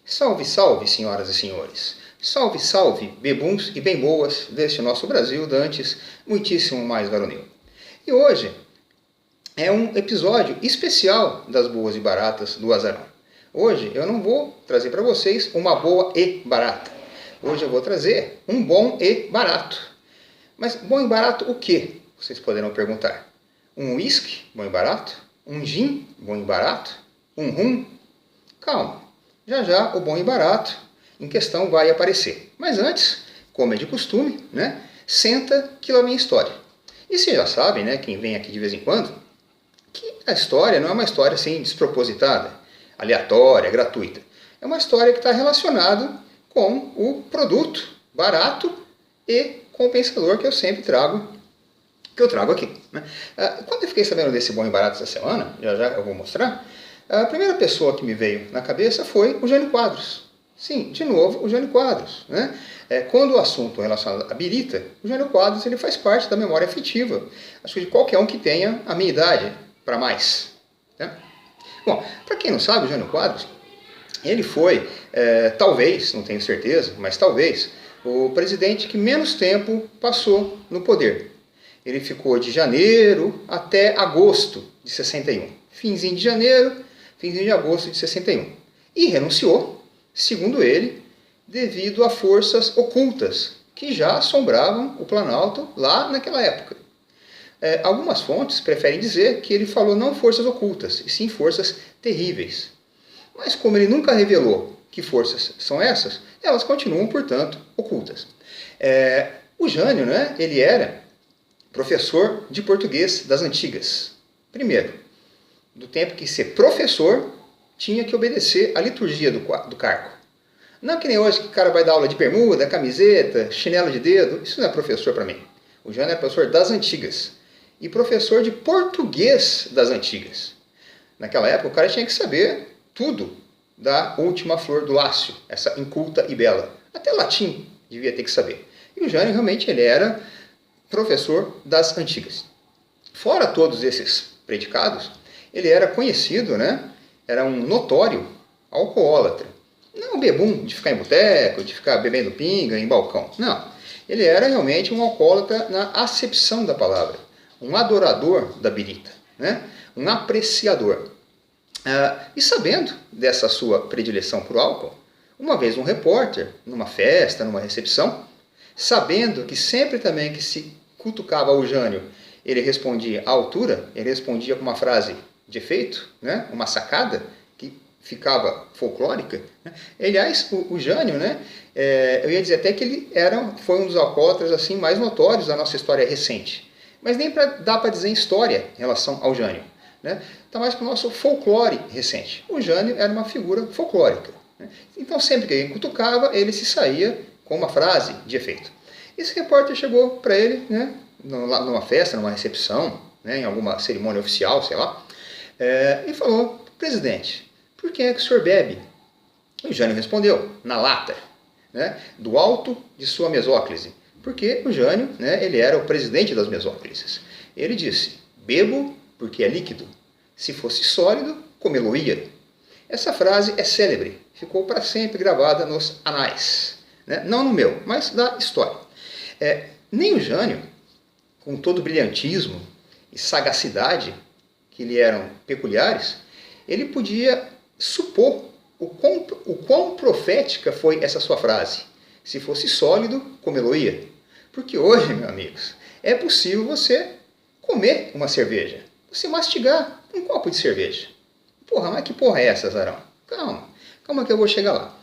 Salve, salve, senhoras e senhores! Salve, salve, bebuns e bem boas deste nosso Brasil, dantes muitíssimo mais varonil. E hoje é um episódio especial das boas e baratas do Azarão. Hoje eu não vou trazer para vocês uma boa e barata. Hoje eu vou trazer um bom e barato. Mas bom e barato o quê? Vocês poderão perguntar. Um whisky bom e barato? Um gin bom e barato? Um rum? Calma. Já já o bom e barato em questão vai aparecer. Mas antes, como é de costume, senta que lá vem história. E vocês já sabem, quem vem aqui de vez em quando, que a história não é uma história assim despropositada, aleatória, gratuita. É uma história que está relacionada com o produto barato e compensador que eu sempre trago, aqui. Quando eu fiquei sabendo desse bom e barato essa semana, já já eu vou mostrar, a primeira pessoa que me veio na cabeça foi o Jânio Quadros. Sim, de novo, o Jânio Quadros. Quando o assunto é relacionado à birita, o Jânio Quadros ele faz parte da memória afetiva. Acho que de qualquer um que tenha a minha idade, para mais. Bom, para quem não sabe, o Jânio Quadros, ele foi, talvez, não tenho certeza, mas talvez, o presidente que menos tempo passou no poder. Ele ficou de janeiro até agosto de 61. Finzinho de janeiro, finzinho de agosto de 61. E renunciou, segundo ele, devido a forças ocultas que já assombravam o Planalto lá naquela época. Algumas fontes preferem dizer que ele falou não forças ocultas, e sim forças terríveis. Mas como ele nunca revelou que forças são essas, elas continuam, portanto, ocultas. O Jânio, ele era professor de português das antigas. Primeiro, do tempo que ser professor tinha que obedecer à liturgia do cargo. Não que nem hoje que o cara vai dar aula de bermuda, camiseta, chinelo de dedo. Isso não é professor para mim. O Jânio era professor das antigas. E professor de português das antigas. Naquela época o cara tinha que saber tudo da última flor do Lácio, essa inculta e bela. Até latim devia ter que saber. E o Jânio realmente ele era professor das antigas. Fora todos esses predicados, ele era conhecido, era um notório alcoólatra. Não um bebum de ficar em boteco, de ficar bebendo pinga em balcão. Não. Ele era realmente um alcoólatra na acepção da palavra. Um adorador da birita. Um apreciador. E sabendo dessa sua predileção por álcool, uma vez um repórter, numa festa, numa recepção, sabendo que sempre também que se cutucava o Jânio, ele respondia à altura, ele respondia com uma frase de efeito, uma sacada que ficava folclórica. Aliás, o Jânio, eu ia dizer até que ele foi um dos alcoólatras assim, mais notórios da nossa história recente. Mas nem dá para dizer história em relação ao Jânio. Está mais para o nosso folclore recente. O Jânio era uma figura folclórica. Então sempre que ele cutucava, ele se saía com uma frase de efeito. Esse repórter chegou para ele, numa festa, numa recepção, em alguma cerimônia oficial, sei lá, e falou: presidente, por que é que o senhor bebe? E o Jânio respondeu, na lata, do alto de sua mesóclise, porque o Jânio, ele era o presidente das mesóclises. Ele disse: bebo porque é líquido, se fosse sólido, comê-lo-ia. Essa frase é célebre, ficou para sempre gravada nos anais, não no meu, mas da história. Nem o Jânio, com todo o brilhantismo e sagacidade que lhe eram peculiares, ele podia supor o quão profética foi essa sua frase. Se fosse sólido, comê-lo-ia. Porque hoje, meus amigos, é possível você comer uma cerveja, você mastigar um copo de cerveja. Porra, mas que porra é essa, Zarão? Calma que eu vou chegar lá.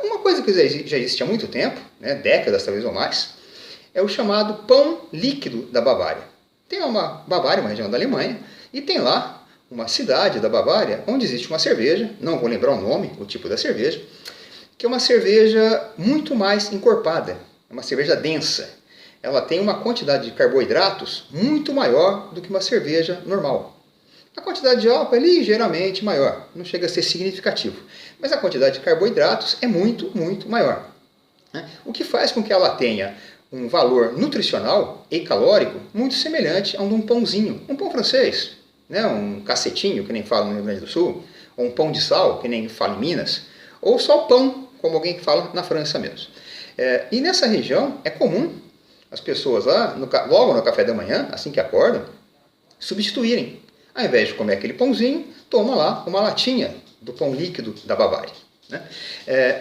Uma coisa que já existe há muito tempo, décadas talvez ou mais, é o chamado pão líquido da Bavária. Tem uma Bavária, uma região da Alemanha, e tem lá uma cidade da Bavária onde existe uma cerveja, não vou lembrar o nome, o tipo da cerveja, que é uma cerveja muito mais encorpada, é uma cerveja densa. Ela tem uma quantidade de carboidratos muito maior do que uma cerveja normal. A quantidade de álcool é ligeiramente maior, não chega a ser significativo, mas a quantidade de carboidratos é muito, muito maior. O que faz com que ela tenha um valor nutricional e calórico muito semelhante a um pãozinho, um pão francês, um cacetinho, que nem fala no Rio Grande do Sul, ou um pão de sal, que nem fala em Minas, ou só pão, como alguém fala na França mesmo. E nessa região é comum as pessoas lá, logo no café da manhã, assim que acordam, substituírem. Ao invés de comer aquele pãozinho, toma lá uma latinha do pão líquido da Bavária. Né?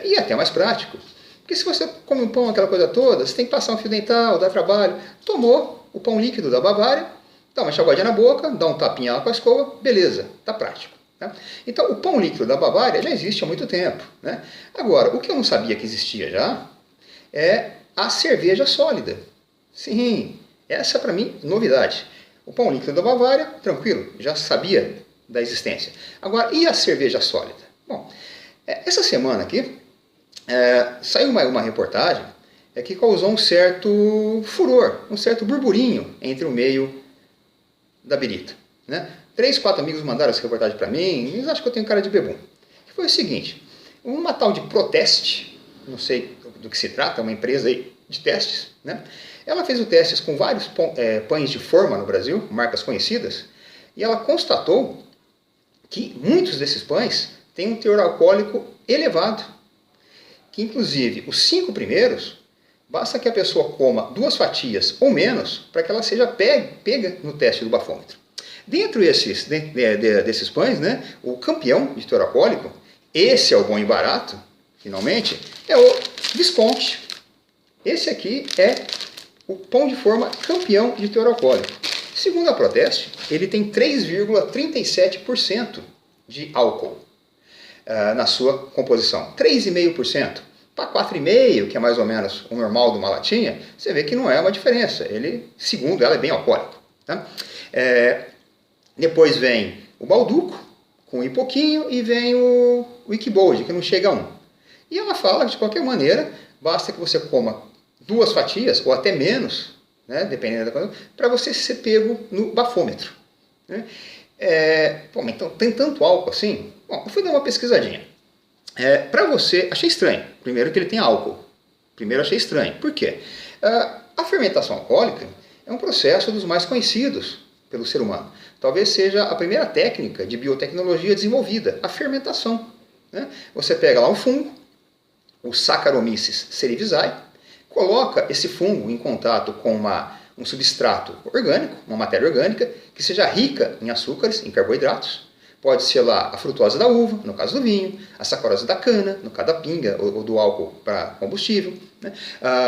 E é até mais prático. Porque se você come um pão, aquela coisa toda, você tem que passar um fio dental, dar trabalho. Tomou o pão líquido da Bavária, dá uma enxaguadinha na boca, dá um tapinha lá com a escova, beleza, tá prático. Tá? Então, o pão líquido da Bavária já existe há muito tempo. Né? Agora, o que eu não sabia que existia já é a cerveja sólida. Sim, essa para mim novidade. O pão líquido da Bavária, tranquilo, já sabia da existência. Agora, e a cerveja sólida? Bom, essa semana aqui saiu uma reportagem que causou um certo furor, um certo burburinho entre o meio da birita. Né? 3, 4 amigos mandaram essa reportagem para mim, eles acham que eu tenho cara de bebum. Que foi o seguinte, uma tal de Proteste, não sei do que se trata, uma empresa aí de testes, né? Ela fez os testes com vários pães de forma no Brasil, marcas conhecidas, e ela constatou que muitos desses pães têm um teor alcoólico elevado, que inclusive os 5 primeiros, basta que a pessoa coma 2 fatias ou menos para que ela seja pega no teste do bafômetro. Dentro desses pães, né, o campeão de teor alcoólico, esse é o bom e barato, finalmente, é o Visconti. Esse aqui é o pão de forma campeão de teor alcoólico. Segundo a Proteste, ele tem 3,37% de álcool na sua composição. 3,5% para 4,5%, que é mais ou menos o normal de uma latinha, você vê que não é uma diferença. Ele, segundo ela, é bem alcoólico. Tá? Depois vem o Balduco, com um pouquinho, e vem o Wickbold, que não chega a 1. E ela fala que, de qualquer maneira, basta que você coma 2 fatias, ou até menos, né, dependendo da coisa, para você ser pego no bafômetro. Né? Bom, então tem tanto álcool assim? Bom, eu fui dar uma pesquisadinha. Para você, achei estranho. Primeiro que ele tem álcool. Primeiro achei estranho. Por quê? A fermentação alcoólica é um processo dos mais conhecidos pelo ser humano. Talvez seja a primeira técnica de biotecnologia desenvolvida, a fermentação. Né? Você pega lá um fungo, o Saccharomyces cerevisiae, coloca esse fungo em contato com um substrato orgânico, uma matéria orgânica, que seja rica em açúcares, em carboidratos. Pode ser lá a frutose da uva, no caso do vinho, a sacarose da cana, no caso da pinga ou do álcool para combustível, né?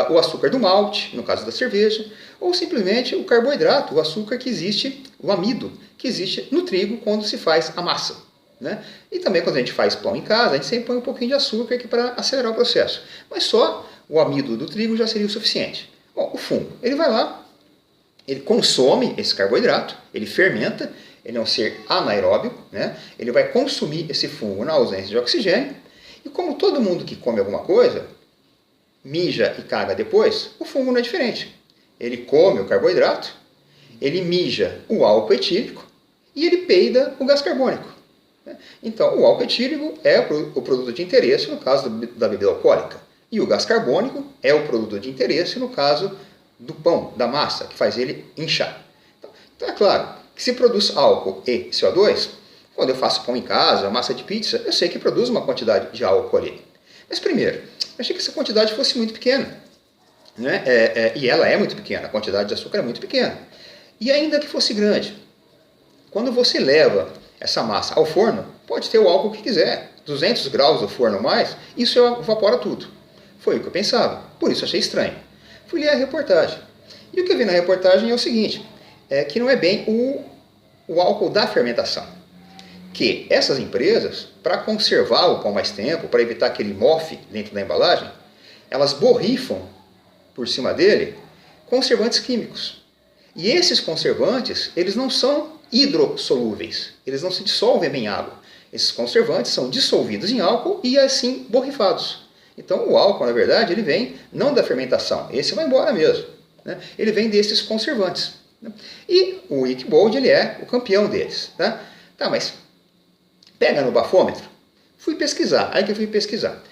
O açúcar do malte, no caso da cerveja, ou simplesmente o carboidrato, o açúcar que existe, o amido, que existe no trigo quando se faz a massa. Né? E também quando a gente faz pão em casa, a gente sempre põe um pouquinho de açúcar aqui para acelerar o processo. Mas só o amido do trigo já seria o suficiente. Bom, o fungo, ele vai lá, ele consome esse carboidrato, ele fermenta, ele é um ser anaeróbio, né? Ele vai consumir esse fungo na ausência de oxigênio, e como todo mundo que come alguma coisa, mija e caga depois, o fungo não é diferente. Ele come o carboidrato, ele mija o álcool etílico, e ele peida o gás carbônico. Então, o álcool etílico é o produto de interesse no caso da bebida alcoólica. E o gás carbônico é o produto de interesse no caso do pão, da massa, que faz ele inchar. Então é claro que se produz álcool e CO2, quando eu faço pão em casa, massa de pizza, eu sei que produz uma quantidade de álcool ali. Mas primeiro, eu achei que essa quantidade fosse muito pequena. Né? E ela é muito pequena, a quantidade de açúcar é muito pequena. E ainda que fosse grande, quando você leva essa massa ao forno, pode ter o álcool que quiser. 200 graus do forno ou mais, isso evapora tudo. Foi o que eu pensava, por isso achei estranho. Fui ler a reportagem. E o que eu vi na reportagem é o seguinte, que não é bem o álcool da fermentação. Que essas empresas, para conservar o pão mais tempo, para evitar que ele mofe dentro da embalagem, elas borrifam por cima dele conservantes químicos. E esses conservantes, eles não são hidrossolúveis, eles não se dissolvem em água. Esses conservantes são dissolvidos em álcool e assim borrifados. Então o álcool, na verdade, ele vem não da fermentação, esse vai embora mesmo. Né? Ele vem desses conservantes. Né? E o Wickbold, ele é o campeão deles. Tá, mas pega no bafômetro? Fui pesquisar, aí que eu fui pesquisar.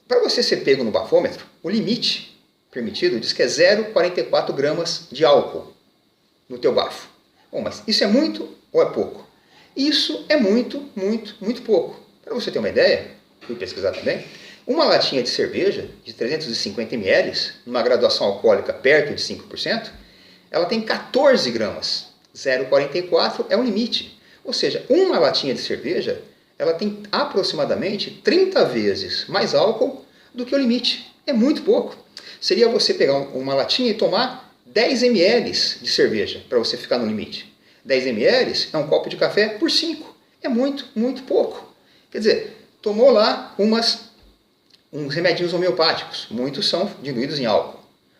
Para você ser pego no bafômetro, o limite permitido diz que é 0,44 gramas de álcool no teu bafo. Bom, mas isso é muito ou é pouco? Isso é muito, muito, muito pouco. Para você ter uma ideia, fui pesquisar também, uma latinha de cerveja de 350 ml, numa graduação alcoólica perto de 5%, ela tem 14 gramas. 0,44 é o limite. Ou seja, uma latinha de cerveja, ela tem aproximadamente 30 vezes mais álcool do que o limite. É muito pouco. Seria você pegar uma latinha e tomar 10 ml de cerveja para você ficar no limite. 10 ml é um copo de café por 5. É muito, muito pouco. Quer dizer, tomou lá uns remedinhos homeopáticos. Muitos são diluídos em álcool.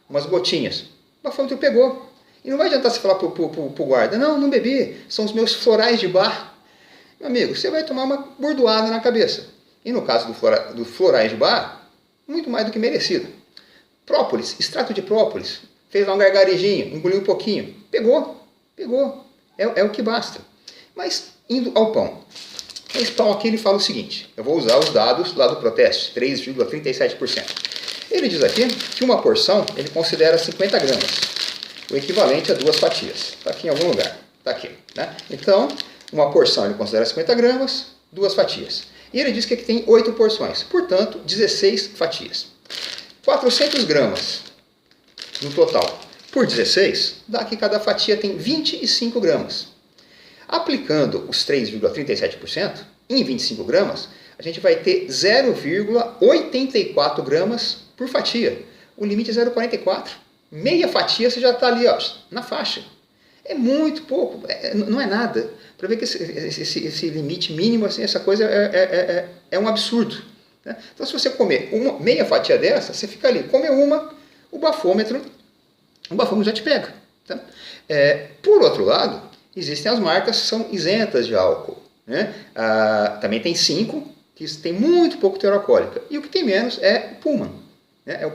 Umas gotinhas. O bafômetro pegou. E não vai adiantar você falar para o guarda, não bebi, são os meus florais de bar. Meu amigo, você vai tomar uma bordoada na cabeça. E no caso do florais de bar, muito mais do que merecido. Própolis, extrato de própolis, fez lá um gargarejinho, engoliu um pouquinho, pegou. É o que basta. Mas, indo ao pão. Esse pão aqui ele fala o seguinte, eu vou usar os dados lá do protesto, 3,37%. Ele diz aqui que uma porção ele considera 50 gramas. O equivalente a 2 fatias. Está aqui em algum lugar. Está aqui. Né? Então, uma porção ele considera 50 gramas, 2 fatias. E ele diz que aqui tem 8 porções. Portanto, 16 fatias. 400 gramas no total. Por 16, dá que cada fatia tem 25 gramas. Aplicando os 3,37% em 25 gramas, a gente vai ter 0,84 gramas por fatia. O limite é 0,44. Meia fatia você já está ali, ó, na faixa. É muito pouco, não é nada. Para ver que esse limite mínimo, assim, essa coisa é um absurdo. Né? Então, se você comer meia fatia dessa, você fica ali, comeu uma, o bafômetro já te pega. Tá? Por outro lado, existem as marcas que são isentas de álcool. Né? Também tem 5, que tem muito pouco teor alcoólico. E o que tem menos é Pullman. É o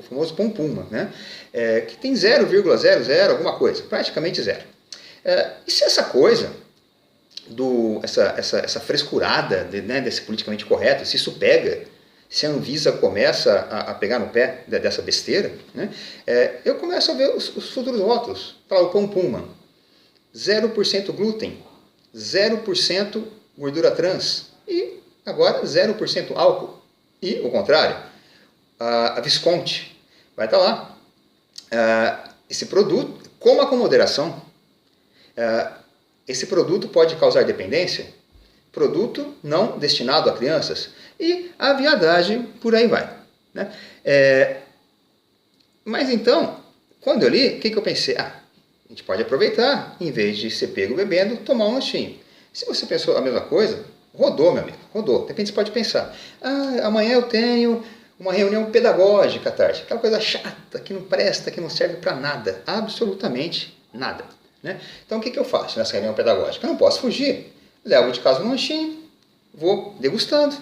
famoso pão Pullman, né? Que tem 0,00 alguma coisa, praticamente zero. E se essa coisa, essa frescurada desse politicamente correto, se isso pega, se a Anvisa começa a pegar no pé dessa besteira, né? Eu começo a ver os futuros rótulos para o pão Pullman. 0% glúten, 0% gordura trans e agora 0% álcool. E o contrário. A Visconti vai estar lá. Esse produto, coma com moderação. Esse produto pode causar dependência. Produto não destinado a crianças. E a viadagem por aí vai. Né? Mas então, quando eu li, o que eu pensei? A gente pode aproveitar, em vez de ser pego bebendo, tomar um lanchinho. Se você pensou a mesma coisa, rodou, meu amigo, rodou. De repente você pode pensar, amanhã eu tenho uma reunião pedagógica à tarde. Aquela coisa chata, que não presta, que não serve para nada. Absolutamente nada. Né? Então o que eu faço nessa reunião pedagógica? Eu não posso fugir. Levo de casa um lanchinho, vou degustando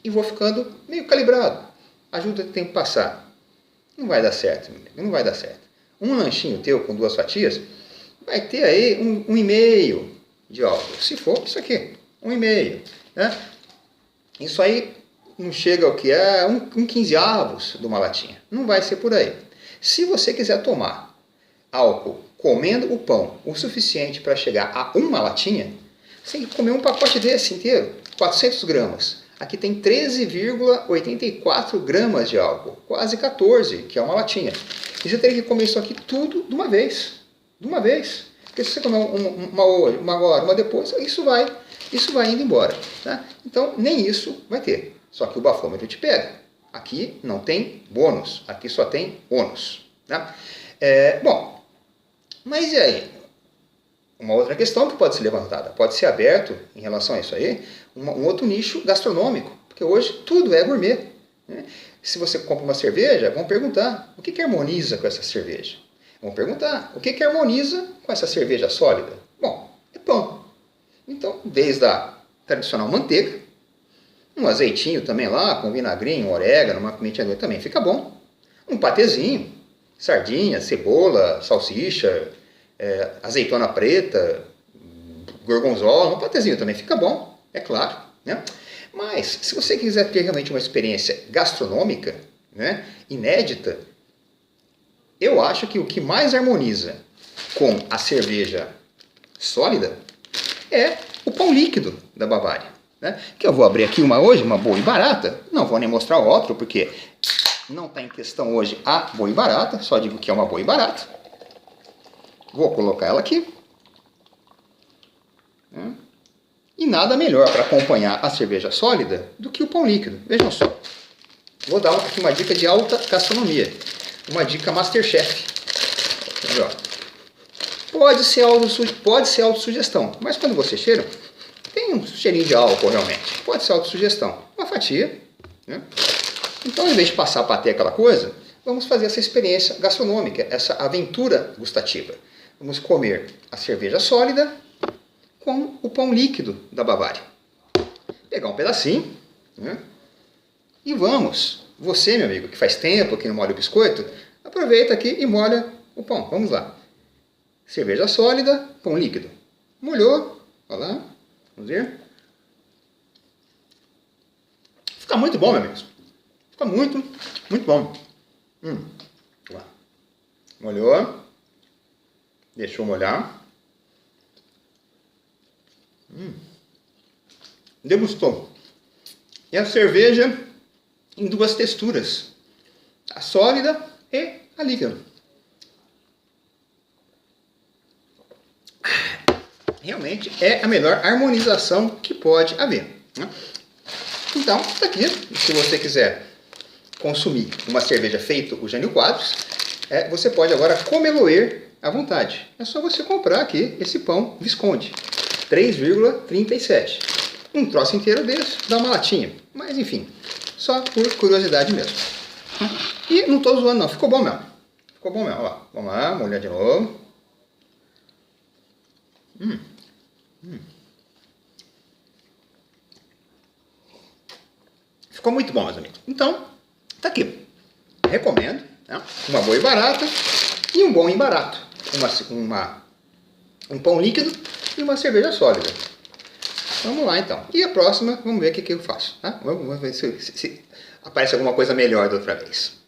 e vou ficando meio calibrado. Ajuda o tempo passar. Não vai dar certo, meu amigo, não vai dar certo. Um lanchinho teu com 2 fatias vai ter aí 1,5 de álcool. Se for isso aqui, 1,5. Né? Isso aí não chega ao que é um quinzeavos de uma latinha. Não vai ser por aí. Se você quiser tomar álcool comendo o pão o suficiente para chegar a uma latinha, você tem que comer um pacote desse inteiro, 400 gramas. Aqui tem 13,84 gramas de álcool, quase 14, que é uma latinha. E você teria que comer isso aqui tudo de uma vez. De uma vez. Porque se você comer uma hoje, uma agora, uma depois, isso vai indo embora. Tá? Então, nem isso vai ter. Só que o bafômetro te pega. Aqui não tem bônus, aqui só tem ônus. Tá? Bom, mas e aí? Uma outra questão que pode ser levantada, pode ser aberto em relação a isso aí, um outro nicho gastronômico, porque hoje tudo é gourmet. Né? Se você compra uma cerveja, vão perguntar, o que harmoniza com essa cerveja? Vão perguntar, o que harmoniza com essa cerveja sólida? Bom, é pão. Então, desde a tradicional manteiga, um azeitinho também lá, com vinagrinho, orégano, uma pimentinha também fica bom. Um patezinho, sardinha, cebola, salsicha, azeitona preta, gorgonzola, um patezinho também fica bom, é claro. Né? Mas, se você quiser ter realmente uma experiência gastronômica, né, inédita, eu acho que o que mais harmoniza com a cerveja sólida é o pão líquido da Bavária. né? Que eu vou abrir aqui uma hoje, uma boa e barata. Não vou nem mostrar o rótulo, porque não está em questão hoje a boa e barata. Só digo que é uma boa e barata. Vou colocar ela aqui. E nada melhor para acompanhar a cerveja sólida do que o pão líquido. Vejam só. Vou dar aqui uma dica de alta gastronomia. Uma dica Masterchef. Pode ser autossugestão, mas quando você cheira, tem um cheirinho de álcool realmente. Pode ser autossugestão. Uma fatia, né? Então, em vez de passar para ter aquela coisa, vamos fazer essa experiência gastronômica, essa aventura gustativa. Vamos comer a cerveja sólida com o pão líquido da Bavária. Pegar um pedacinho, né? E vamos. Você, meu amigo, que faz tempo que não molha o biscoito, aproveita aqui e molha o pão. Vamos lá. Cerveja sólida, pão líquido. Molhou. Olha lá. Vamos ver. Fica muito bom, meu amigo. Fica muito, muito bom. Lá. Molhou. Deixou molhar. Degustou. E a cerveja em duas texturas. A sólida e a líquida. Realmente é a melhor harmonização que pode haver, né? Então, tá aqui, se você quiser consumir uma cerveja feita o Jânio Quadros, você pode agora comeloer à vontade. É só você comprar aqui esse pão Visconde, 3,37. Um troço inteiro desse dá uma latinha, mas enfim, só por curiosidade mesmo. E não estou zoando não, ficou bom mesmo. Ficou bom mesmo, ó. Vamos lá, molhar de novo. Ficou muito bom, meus amigos. Então, tá aqui. Recomendo, né? Uma boa e barata e um bom e barato. Um pão líquido e uma cerveja sólida. Vamos lá, então. E a próxima, vamos ver o que eu faço. Tá? Vamos ver se aparece alguma coisa melhor da outra vez.